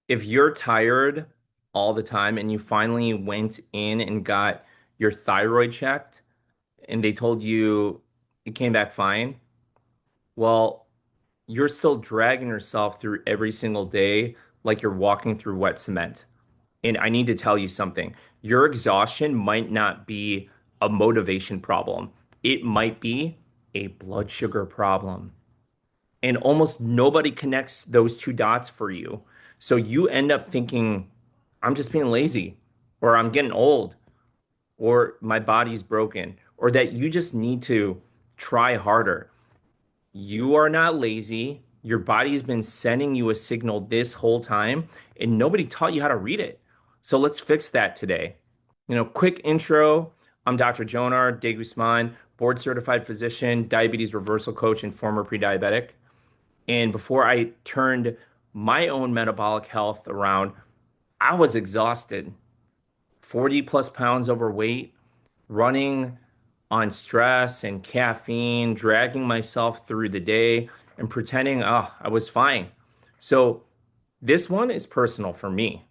If you're tired all the time and you finally went in and got your thyroid checked and they told you it came back fine, well, you're still dragging yourself through every single day like you're walking through wet cement. And I need to tell you something. Your exhaustion might not be a motivation problem. It might be a blood sugar problem. And almost nobody connects those two dots for you. So you end up thinking, I'm just being lazy, or I'm getting old, or my body's broken, or that you just need to try harder. You are not lazy. Your body's been sending you a signal this whole time, and nobody taught you how to read it. So let's fix that today. Quick intro. I'm Dr. Jonar De Gusman, board certified physician, diabetes reversal coach, and former pre-diabetic. And before I turned my own metabolic health around, I was exhausted, 40 plus pounds overweight, running on stress and caffeine, dragging myself through the day and pretending, oh, I was fine. So this one is personal for me.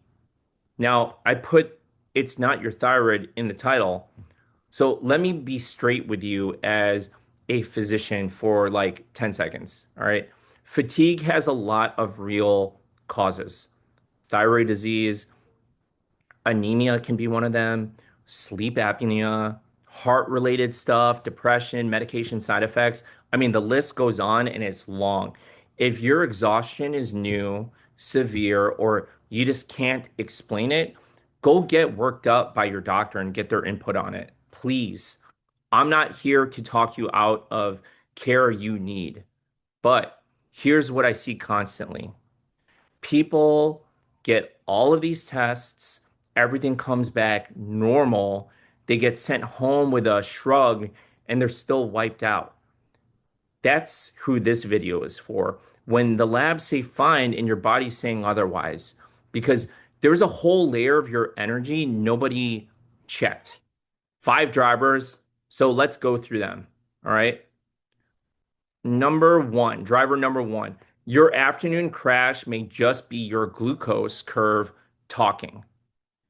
Now, I put "it's not your thyroid" in the title. So let me be straight with you as a physician for like 10 seconds. All right. Fatigue has a lot of real causes. Thyroid disease, anemia can be one of them, sleep apnea, heart-related stuff, depression, medication side effects. I mean, the list goes on and it's long. If your exhaustion is new, severe, or you just can't explain it, go get worked up by your doctor and get their input on it. Please. I'm not here to talk you out of care you need, but here's what I see constantly. People get all of these tests, everything comes back normal. They get sent home with a shrug and they're still wiped out. That's who this video is for. When the labs say fine and your body's saying otherwise, because there's a whole layer of your energy nobody checked. 5 drivers. So let's go through them. All right. Number one, driver number one, your afternoon crash may just be your glucose curve talking.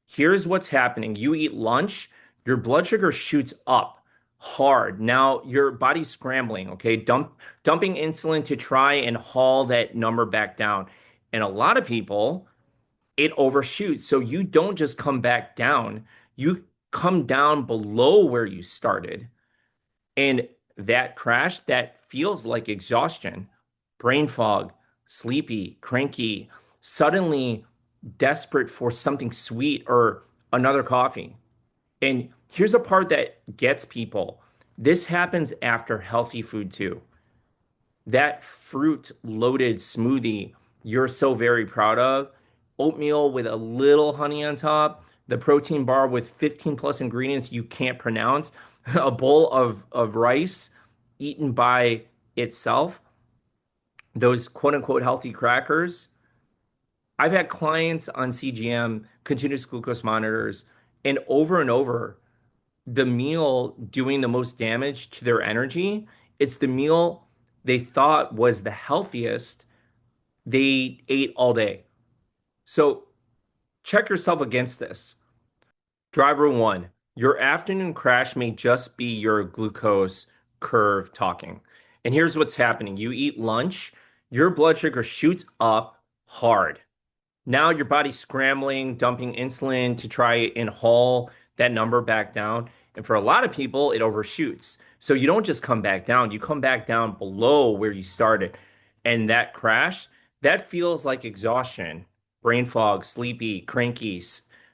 Here's what's happening. You eat lunch, your blood sugar shoots up hard. Now your body's scrambling, okay? Dumping insulin to try and haul that number back down. And a lot of people, it overshoots. So you don't just come back down, you come down below where you started. And that crash, that feels like exhaustion, brain fog, sleepy, cranky, suddenly desperate for something sweet or another coffee. And here's a part that gets people. This happens after healthy food too. That fruit loaded smoothie you're so very proud of, oatmeal with a little honey on top, the protein bar with 15 plus ingredients you can't pronounce, a bowl of rice eaten by itself, those quote unquote healthy crackers. I've had clients on CGM, continuous glucose monitors, and over, the meal doing the most damage to their energy, it's the meal they thought was the healthiest they ate all day. So check yourself against this. Driver one, your afternoon crash may just be your glucose curve talking. And here's what's happening. You eat lunch, your blood sugar shoots up hard. Now your body's scrambling, dumping insulin to try and haul that number back down. And for a lot of people, it overshoots. So you don't just come back down, you come back down below where you started. And that crash, that feels like exhaustion, brain fog, sleepy, cranky,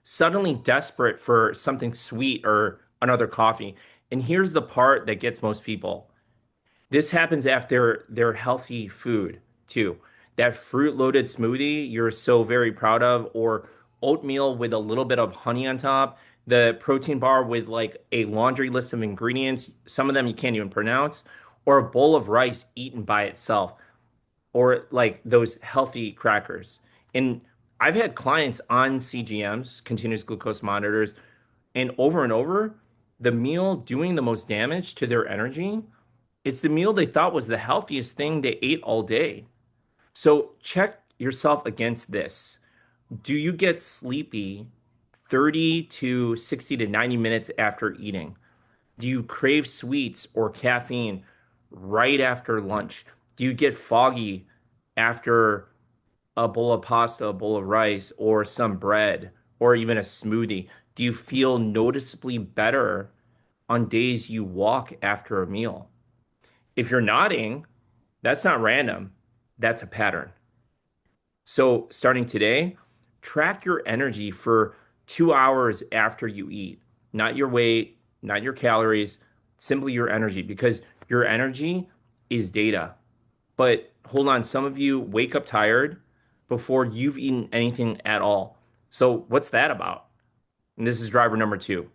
suddenly desperate for something sweet or another coffee. And here's the part that gets most people. This happens after their healthy food too. That fruit loaded smoothie you're so very proud of, or oatmeal with a little bit of honey on top, the protein bar with like a laundry list of ingredients, some of them you can't even pronounce, or a bowl of rice eaten by itself, or like those healthy crackers. And I've had clients on CGMs, continuous glucose monitors, and over, the meal doing the most damage to their energy, it's the meal they thought was the healthiest thing they ate all day. So check yourself against this. Do you get sleepy 30 to 60 to 90 minutes after eating? Do you crave sweets or caffeine right after lunch? Do you get foggy after a bowl of pasta, a bowl of rice, or some bread, or even a smoothie? Do you feel noticeably better on days you walk after a meal? If you're nodding, that's not random. That's a pattern. So, starting today, track your energy for 2 hours after you eat, not your weight, not your calories, simply your energy, because your energy is data. But hold on, some of you wake up tired before you've eaten anything at all. So, what's that about? And this is driver number two.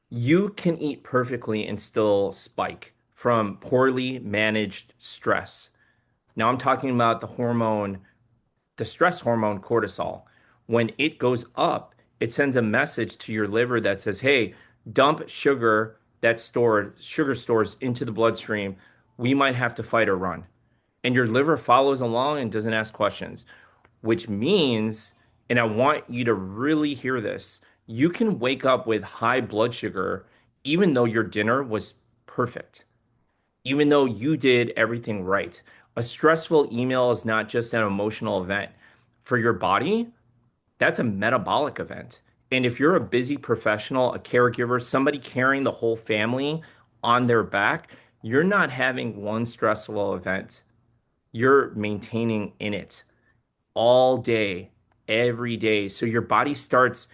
You can eat perfectly and still spike from poorly managed stress. Now, I'm talking about the stress hormone cortisol. When it goes up, it sends a message to your liver that says, hey, dump sugar stores into the bloodstream. We might have to fight or run. And your liver follows along and doesn't ask questions, which means, and I want you to really hear this, you can wake up with high blood sugar even though your dinner was perfect, even though you did everything right. A stressful email is not just an emotional event. For your body, that's a metabolic event. And if you're a busy professional, a caregiver, somebody carrying the whole family on their back, you're not having one stressful event. You're maintaining in it all day, every day. So your body starts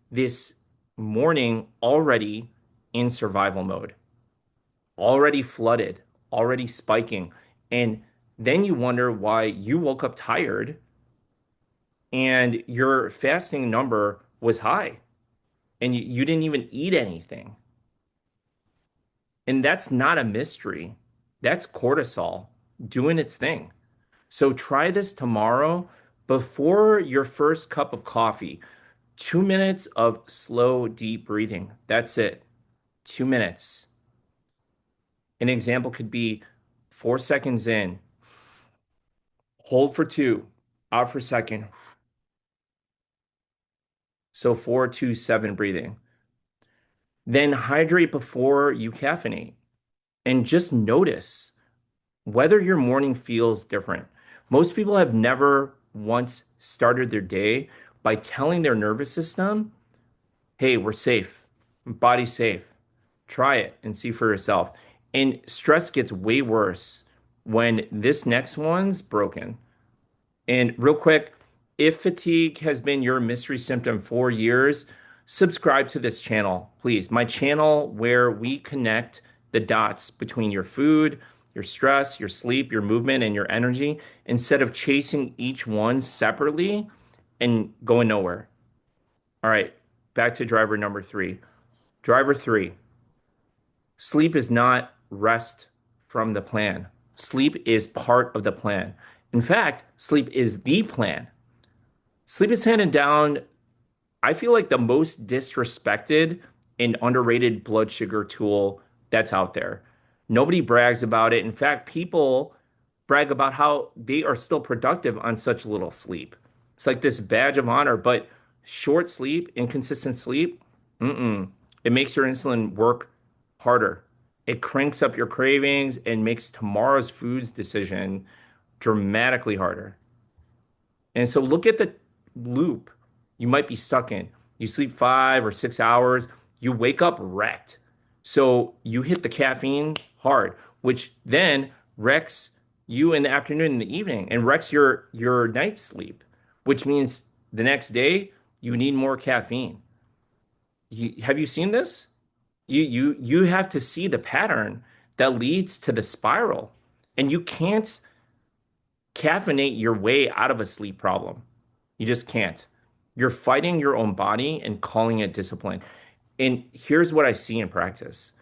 this morning already in survival mode, already flooded, already spiking. And then you wonder why you woke up tired and your fasting number was high and you didn't even eat anything. And that's not a mystery. That's cortisol doing its thing. So try this tomorrow before your first cup of coffee. 2 minutes of slow, deep breathing. That's it. 2 minutes. An example could be 4 seconds in, hold for two, out for a second. So 4, 2, 7 breathing. Then hydrate before you caffeinate and just notice whether your morning feels different. Most people have never once started their day by telling their nervous system, hey, we're safe, body's safe. Try it and see for yourself. And stress gets way worse when this next one's broken. And real quick, if fatigue has been your mystery symptom for years, subscribe to this channel, please. My channel where we connect the dots between your food, your stress, your sleep, your movement, and your energy instead of chasing each one separately and going nowhere. All right, back to driver number three. Driver three, sleep is not rest from the plan. Sleep is part of the plan. In fact, sleep is the plan. Sleep is handed down, I feel like the most disrespected and underrated blood sugar tool that's out there. Nobody brags about it. In fact, people brag about how they are still productive on such little sleep. It's like this badge of honor, but short sleep, inconsistent sleep, it makes your insulin work harder. It cranks up your cravings and makes tomorrow's foods decision dramatically harder. And so look at the loop you might be stuck in. You sleep 5 or 6 hours, you wake up wrecked. So you hit the caffeine hard, which then wrecks you in the afternoon and the evening and wrecks your night's sleep, which means the next day you need more caffeine. Have you seen this? You have to see the pattern that leads to the spiral. And you can't caffeinate your way out of a sleep problem. You just can't. You're fighting your own body and calling it discipline. And here's what I see in practice.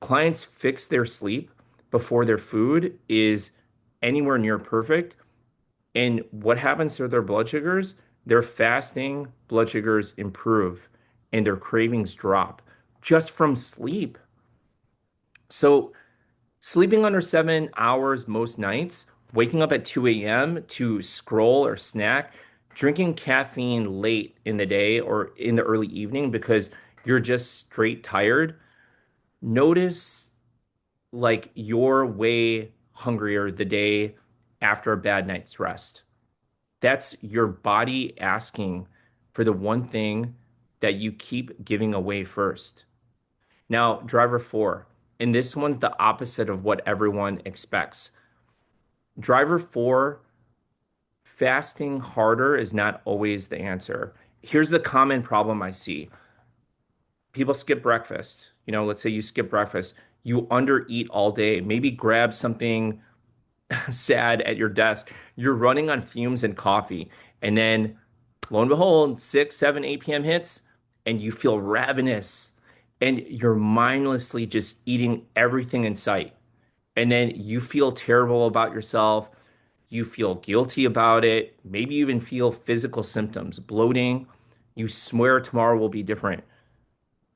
Clients fix their sleep before their food is anywhere near perfect. And what happens to their blood sugars? Their fasting blood sugars improve and their cravings drop just from sleep. So sleeping under 7 hours most nights, waking up at 2 a.m. to scroll or snack, Drinking caffeine late in the day or in the early evening because you're just straight tired, notice like you're way hungrier the day after a bad night's rest. That's your body asking for the one thing that you keep giving away first. Now, driver four, and this one's the opposite of what everyone expects. Driver four, fasting harder is not always the answer. Here's the common problem I see. People skip breakfast. Let's say you skip breakfast. You undereat all day. Maybe grab something sad at your desk. You're running on fumes and coffee. And then lo and behold, 6, 7, 8 p.m. hits and you feel ravenous and you're mindlessly just eating everything in sight. And then you feel terrible about yourself. You feel guilty about it. Maybe you even feel physical symptoms, bloating. You swear tomorrow will be different.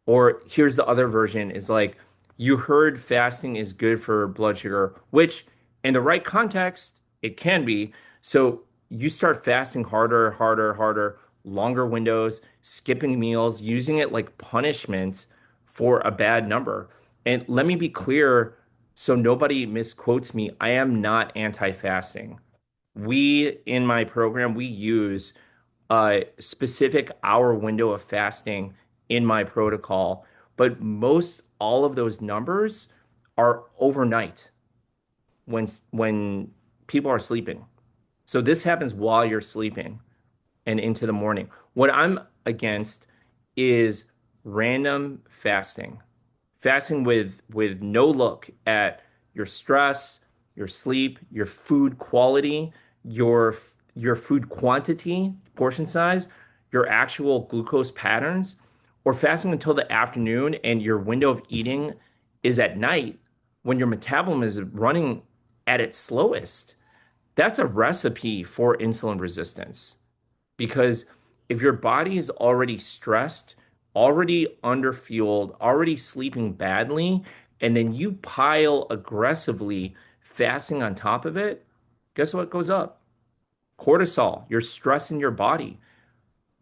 Or here's the other version is like you heard fasting is good for blood sugar, which in the right context, it can be. So you start fasting harder, harder, harder, longer windows, skipping meals, using it like punishment for a bad number. And let me be clear so nobody misquotes me. I am not anti-fasting. We, in my program, we use a specific hour window of fasting in my protocol, but most all of those numbers are overnight when people are sleeping. So this happens while you're sleeping and into the morning. What I'm against is random fasting. Fasting with no look at your stress, your sleep, your food quality, your your food quantity, portion size, your actual glucose patterns, or fasting until the afternoon and your window of eating is at night when your metabolism is running at its slowest. That's a recipe for insulin resistance. Because if your body is already stressed, already underfueled, already sleeping badly, and then you pile aggressively fasting on top of it, guess what goes up? Cortisol. You're stressing your body.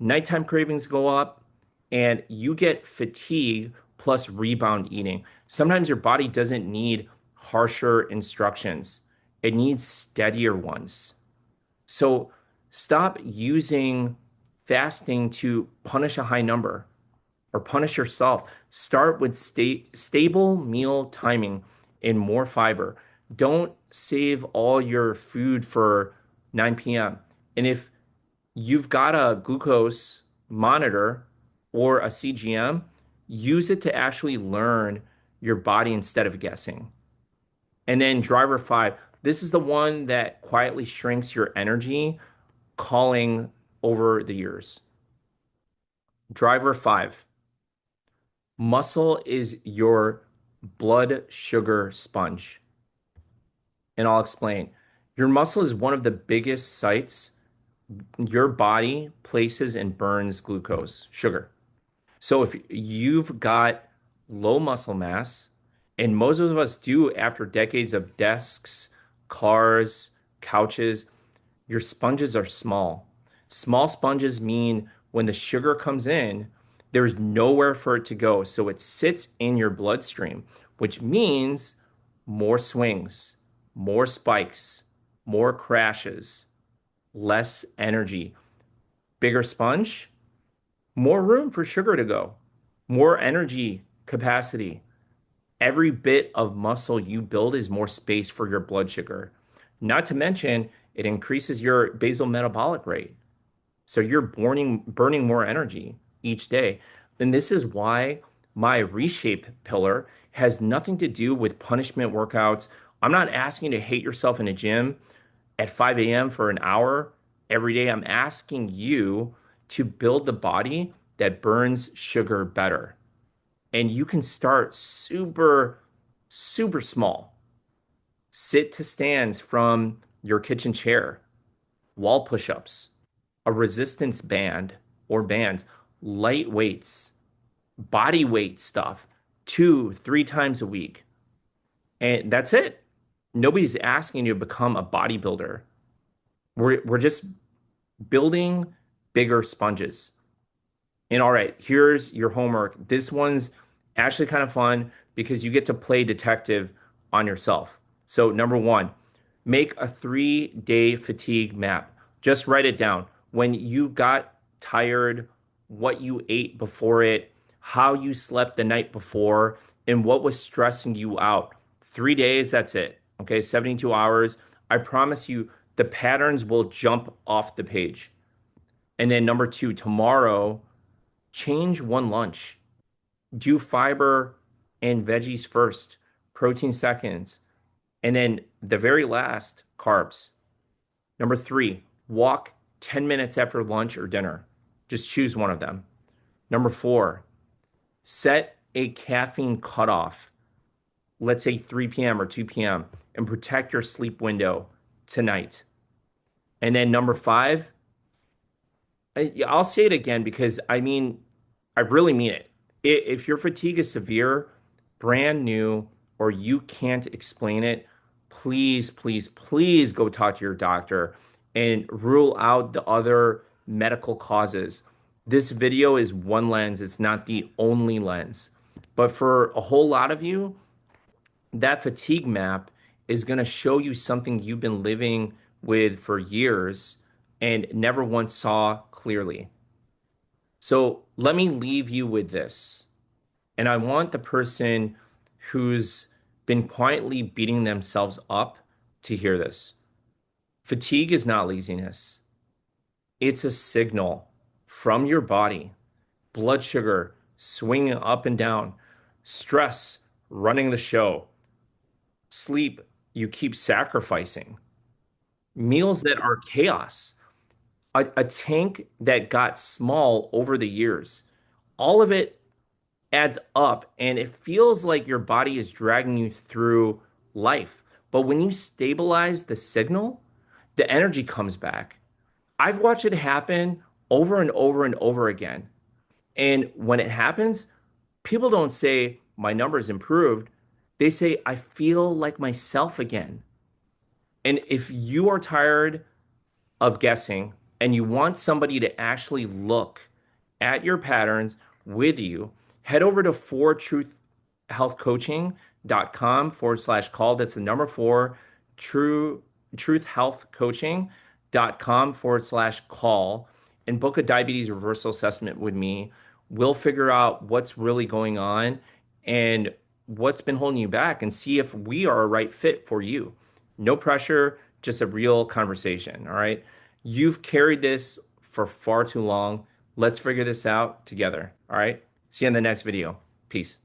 Nighttime cravings go up, and you get fatigue plus rebound eating. Sometimes your body doesn't need harsher instructions, it needs steadier ones. So stop using fasting to punish a high number or punish yourself. Start with stable meal timing and more fiber. Don't save all your food for 9 p.m. And if you've got a glucose monitor or a CGM, use it to actually learn your body instead of guessing. And then driver five, this is the one that quietly shrinks your energy calling over the years. Driver five, muscle is your blood sugar sponge. And I'll explain. Your muscle is one of the biggest sites your body places and burns glucose, sugar. So if you've got low muscle mass, and most of us do after decades of desks, cars, couches, your sponges are small. Small sponges mean when the sugar comes in, there's nowhere for it to go. So it sits in your bloodstream, which means more swings, more spikes, more crashes, less energy. Bigger sponge, more room for sugar to go, more energy capacity. Every bit of muscle you build is more space for your blood sugar. Not to mention, it increases your basal metabolic rate. So you're burning more energy each day. And this is why my reshape pillar has nothing to do with punishment workouts. I'm not asking you to hate yourself in a gym at 5 a.m. for an hour every day. I'm asking you to build the body that burns sugar better. And you can start super, super small. Sit to stands from your kitchen chair, wall push-ups, a resistance band or bands, light weights, body weight stuff, 2, 3 times a week. And that's it. Nobody's asking you to become a bodybuilder. We're just Building bigger sponges. And all right, here's your homework. This one's actually kind of fun because you get to play detective on yourself. So, number one, make a 3-day fatigue map. Just write it down. When you got tired, what you ate before it, how you slept the night before, and what was stressing you out. 3 days, that's it. Okay, 72 hours. I promise you, the patterns will jump off the page. And then number two, tomorrow, change one lunch. Do fiber and veggies first, protein seconds, and then the very last, carbs. Number three, walk 10 minutes after lunch or dinner. Just choose one of them. Number four, set a caffeine cutoff, let's say 3 p.m. or 2 p.m., and protect your sleep window tonight. And then number five, I'll say it again because I really mean it. If your fatigue is severe, brand new, or you can't explain it, please, please, please go talk to your doctor and rule out the other medical causes. This video is one lens, it's not the only lens. But for a whole lot of you, that fatigue map is going to show you something you've been living with for years and never once saw clearly. So let me leave you with this. And I want the person who's been quietly beating themselves up to hear this. Fatigue is not laziness, it's a signal from your body. Blood sugar swinging up and down, stress running the show, sleep you keep sacrificing, meals that are chaos, a tank that got small over the years. All of it adds up and it feels like your body is dragging you through life. But when you stabilize the signal, the energy comes back. I've watched it happen over and over and over again. And when it happens, people don't say, my numbers improved. They say, I feel like myself again. And if you are tired of guessing and you want somebody to actually look at your patterns with you, head over to 4truthhealthcoaching.com/call. That's the number four, truthhealthcoaching.com/call and book a diabetes reversal assessment with me. We'll figure out what's really going on and what's been holding you back and see if we are a right fit for you. No pressure, just a real conversation. All right. You've carried this for far too long. Let's figure this out together. All right. See you in the next video. Peace.